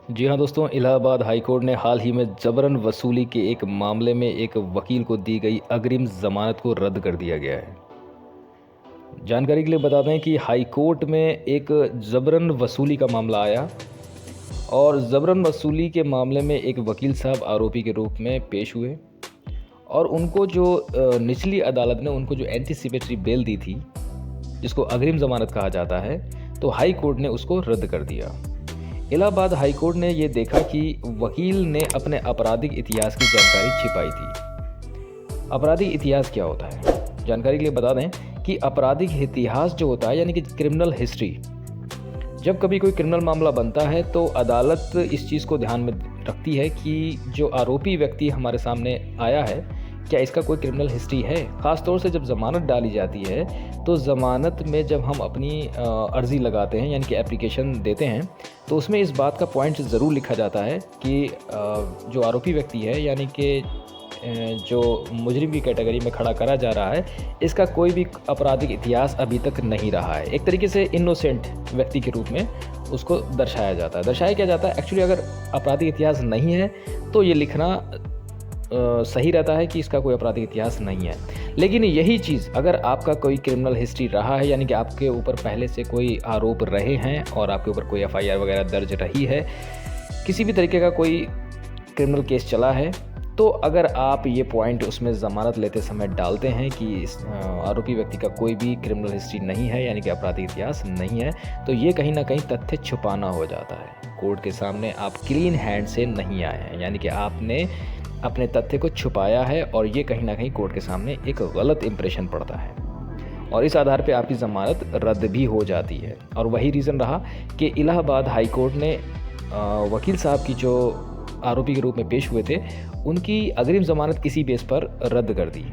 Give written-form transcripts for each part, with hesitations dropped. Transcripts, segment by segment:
जी हाँ दोस्तों, Allahabad high court ने हाल ही में जबरन वसूली के एक मामले में एक वकील को दी गई अग्रिम जमानत को रद्द कर दिया गया है। जानकारी के लिए बता दें कि हाई कोर्ट में एक जबरन वसूली का मामला आया और जबरन वसूली के मामले में एक वकील साहब आरोपी के रूप में पेश हुए और उनको जो निचली अदालत ने उनको जो एंटीसिपेटरी बेल दी थी, जिसको अग्रिम जमानत कहा जाता है, तो हाई कोर्ट ने उसको रद्द कर दिया। इलाहाबाद हाई कोर्ट ने ये देखा कि वकील ने अपने आपराधिक इतिहास की जानकारी छिपाई थी। आपराधिक इतिहास क्या होता है? जानकारी के लिए बता दें कि आपराधिक इतिहास जो होता है यानी कि क्रिमिनल हिस्ट्री, जब कभी कोई क्रिमिनल मामला बनता है तो अदालत इस चीज़ को ध्यान में रखती है कि जो आरोपी व्यक्ति हमारे सामने आया है, क्या इसका कोई क्रिमिनल हिस्ट्री है। ख़ास तौर से जब ज़मानत डाली जाती है तो ज़मानत में जब हम अपनी अर्ज़ी लगाते हैं यानी कि एप्लीकेशन देते हैं, तो उसमें इस बात का पॉइंट ज़रूर लिखा जाता है कि जो आरोपी व्यक्ति है यानी कि जो मुजरिम की कैटेगरी में खड़ा करा जा रहा है, इसका कोई भी आपराधिक इतिहास अभी तक नहीं रहा है। एक तरीके से इनोसेंट व्यक्ति के रूप में उसको दर्शाया जाता है। दर्शाया क्या जाता है, एक्चुअली अगर आपराधिक इतिहास नहीं है तो ये लिखना सही रहता है कि इसका कोई आपराधिक इतिहास नहीं है। लेकिन यही चीज़ अगर आपका कोई क्रिमिनल हिस्ट्री रहा है यानी कि आपके ऊपर पहले से कोई आरोप रहे हैं और आपके ऊपर कोई एफआईआर वगैरह दर्ज रही है, किसी भी तरीके का कोई क्रिमिनल केस चला है, तो अगर आप ये पॉइंट उसमें ज़मानत लेते समय डालते हैं कि इस आरोपी व्यक्ति का कोई भी क्रिमिनल हिस्ट्री नहीं है यानी कि आपराधिक इतिहास नहीं है, तो ये कहीं ना कहीं तथ्य छुपाना हो जाता है। कोर्ट के सामने आप क्लीन हैंड से नहीं आए हैं, यानी कि आपने अपने तथ्य को छुपाया है और ये कहीं ना कहीं कोर्ट के सामने एक गलत इंप्रेशन पड़ता है और इस आधार पे आपकी ज़मानत रद्द भी हो जाती है। और वही रीज़न रहा कि इलाहाबाद हाई कोर्ट ने वकील साहब की जो आरोपी के रूप में पेश हुए थे, उनकी अग्रिम ज़मानत किसी बेस पर रद्द कर दी।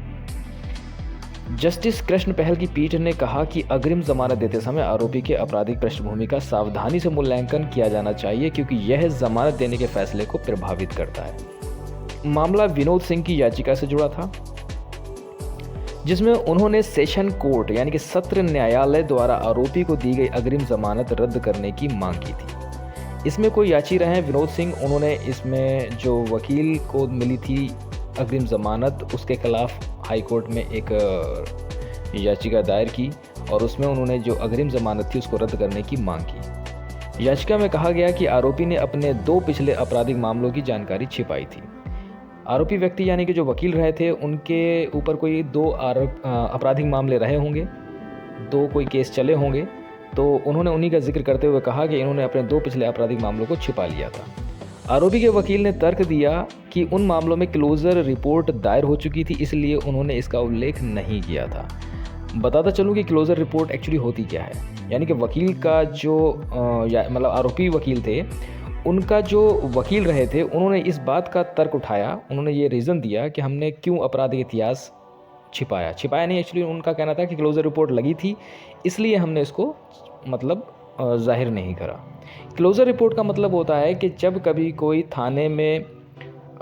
जस्टिस कृष्ण पहल की पीठ ने कहा कि अग्रिम जमानत देते समय आरोपी के आपराधिक पृष्ठभूमि का सावधानी से मूल्यांकन किया जाना चाहिए, क्योंकि यह जमानत देने के फैसले को प्रभावित करता है। मामला विनोद सिंह की याचिका से जुड़ा था, जिसमें उन्होंने सेशन कोर्ट यानी कि सत्र न्यायालय द्वारा आरोपी को दी गई अग्रिम जमानत रद्द करने की मांग की थी। इसमें कोई याची रहे विनोद सिंह, उन्होंने इसमें जो वकील को मिली थी अग्रिम जमानत, उसके खिलाफ हाई कोर्ट में एक याचिका दायर की और उसमें उन्होंने जो अग्रिम जमानत थी उसको रद्द करने की मांग की। याचिका में कहा गया कि आरोपी ने अपने 2 पिछले आपराधिक मामलों की जानकारी छिपाई थी। आरोपी व्यक्ति यानी कि जो वकील रहे थे, उनके ऊपर कोई 2 आपराधिक मामले रहे होंगे, 2 कोई केस चले होंगे, तो उन्होंने उन्हीं का जिक्र करते हुए कहा कि इन्होंने अपने 2 पिछले आपराधिक मामलों को छिपा लिया था। आरोपी के वकील ने तर्क दिया कि उन मामलों में क्लोजर रिपोर्ट दायर हो चुकी थी, इसलिए उन्होंने इसका उल्लेख नहीं किया था। बताता चलूँ कि क्लोजर रिपोर्ट एक्चुअली होती क्या है, यानी कि वकील का जो मतलब आरोपी वकील थे, उनका जो वकील रहे थे, उन्होंने इस बात का तर्क उठाया, उन्होंने ये रीज़न दिया कि हमने क्यों आपराधिक इतिहास छिपाया नहीं, एक्चुअली उनका कहना था कि क्लोजर रिपोर्ट लगी थी, इसलिए हमने इसको मतलब जाहिर नहीं करा। क्लोजर रिपोर्ट का मतलब होता है कि जब कभी कोई थाने में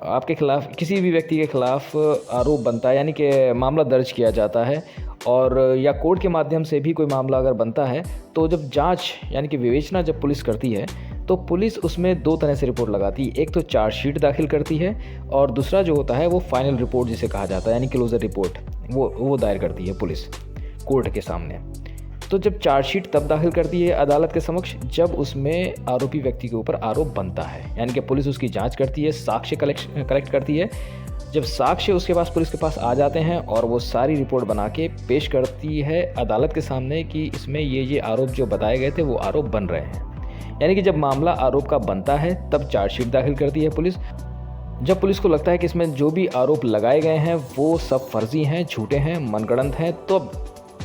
आपके खिलाफ, किसी भी व्यक्ति के खिलाफ आरोप बनता है, यानी कि मामला दर्ज किया जाता है और या कोर्ट के माध्यम से भी कोई मामला अगर बनता है, तो जब जांच यानी कि विवेचना जब पुलिस करती है, तो पुलिस उसमें 2 तरह से रिपोर्ट लगाती है। एक तो चार्जशीट दाखिल करती है और दूसरा जो होता है वो फाइनल रिपोर्ट जिसे कहा जाता है, यानी क्लोजर रिपोर्ट, वो दायर करती है पुलिस कोर्ट के सामने। तो जब चार्जशीट तब दाखिल करती है अदालत के समक्ष जब उसमें आरोपी व्यक्ति के ऊपर आरोप बनता है, यानी कि पुलिस उसकी जांच करती है, साक्ष्य कलेक्ट करती है। जब साक्ष्य उसके पास पुलिस के पास आ जाते हैं और वो सारी रिपोर्ट बना के पेश करती है अदालत के सामने कि इसमें ये आरोप जो बताए गए थे वो आरोप बन रहे हैं। यानी कि जब मामला आरोप का बनता है तब चार्जशीट दाखिल करती है पुलिस। जब पुलिस को लगता है कि इसमें जो भी आरोप लगाए गए हैं वो सब फर्जी हैं, झूठे हैं, मनगढ़ंत हैं, तो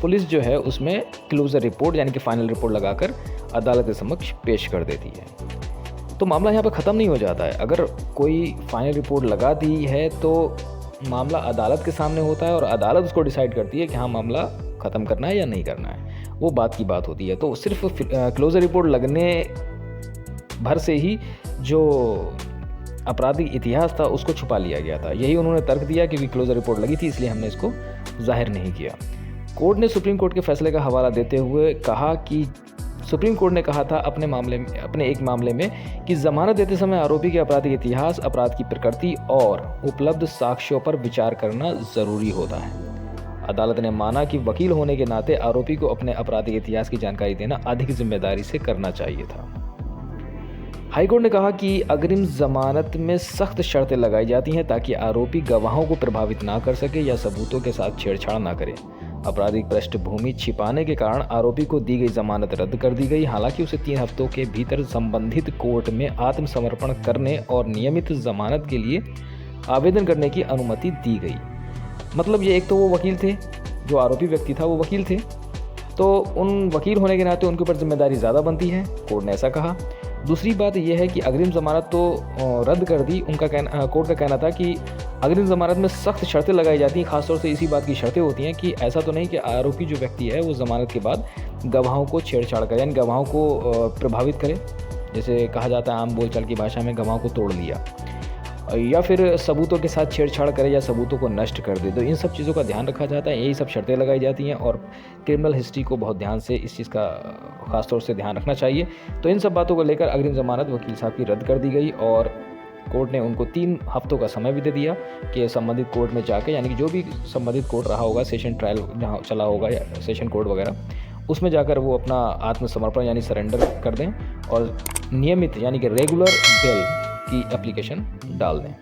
पुलिस जो है उसमें क्लोजर रिपोर्ट यानी कि फाइनल रिपोर्ट लगाकर अदालत के समक्ष पेश कर देती है। तो मामला यहाँ पर ख़त्म नहीं हो जाता है। अगर कोई फाइनल रिपोर्ट लगा दी है तो मामला अदालत के सामने होता है और अदालत उसको डिसाइड करती है कि हाँ मामला ख़त्म करना है या नहीं करना है, वो बात की बात होती है। तो सिर्फ क्लोजर रिपोर्ट लगने भर से ही जो आपराधिक इतिहास था उसको छुपा लिया गया था। यही उन्होंने तर्क दिया कि क्लोजर रिपोर्ट लगी थी इसलिए हमने इसको जाहिर नहीं किया। कोर्ट ने सुप्रीम कोर्ट के फैसले का हवाला देते हुए कहा कि सुप्रीम कोर्ट ने कहा था अपने एक मामले में कि जमानत देते समय आरोपी के आपराधिक इतिहास, अपराध की प्रकृति और उपलब्ध साक्ष्यों पर विचार करना जरूरी होता है। अदालत ने माना कि वकील होने के नाते आरोपी को अपने आपराधिक इतिहास की जानकारी देना अधिक जिम्मेदारी से करना चाहिए था। हाईकोर्ट ने कहा कि अग्रिम जमानत में सख्त शर्तें लगाई जाती हैं ताकि आरोपी गवाहों को प्रभावित ना कर सके या सबूतों के साथ छेड़छाड़ ना करे। आपराधिक पृष्ठभूमि छिपाने के कारण आरोपी को दी गई जमानत रद्द कर दी गई। हालांकि उसे 3 हफ्तों के भीतर संबंधित कोर्ट में आत्मसमर्पण करने और नियमित जमानत के लिए आवेदन करने की अनुमति दी गई। मतलब ये एक तो वो वकील थे, जो आरोपी व्यक्ति था वो वकील थे, तो उन वकील होने के नाते उनके ऊपर जिम्मेदारी ज़्यादा बनती है, कोर्ट ने ऐसा कहा। दूसरी बात यह है कि अग्रिम ज़मानत तो रद्द कर दी। कोर्ट का कहना था कि अग्रिम ज़मानत में सख्त शर्तें लगाई जाती हैं। खासतौर से इसी बात की शर्तें होती हैं कि ऐसा तो नहीं कि आरोपी जो व्यक्ति है वो ज़मानत के बाद गवाहों को छेड़छाड़ करे, यानी गवाहों को प्रभावित करे, जैसे कहा जाता है आम बोलचाल की भाषा में गवाहों को तोड़ लिया, या फिर सबूतों के साथ छेड़छाड़ करे या सबूतों को नष्ट कर दे। तो इन सब चीज़ों का ध्यान रखा जाता है, यही सब शर्तें लगाई जाती हैं और क्रिमिनल हिस्ट्री को बहुत ध्यान से इस चीज़ का खासतौर से ध्यान रखना चाहिए। तो इन सब बातों को लेकर अग्रिम ज़मानत वकील साहब की रद्द कर दी गई और कोर्ट ने उनको 3 हफ्तों का समय भी दे दिया कि संबंधित कोर्ट में जाके, यानी कि जो भी संबंधित कोर्ट रहा होगा, सेशन ट्रायल जहाँ चला होगा या सेशन कोर्ट वगैरह, उसमें जाकर वो अपना आत्मसमर्पण यानी सरेंडर कर दें और नियमित यानी कि रेगुलर बेल की एप्लीकेशन डाल दें।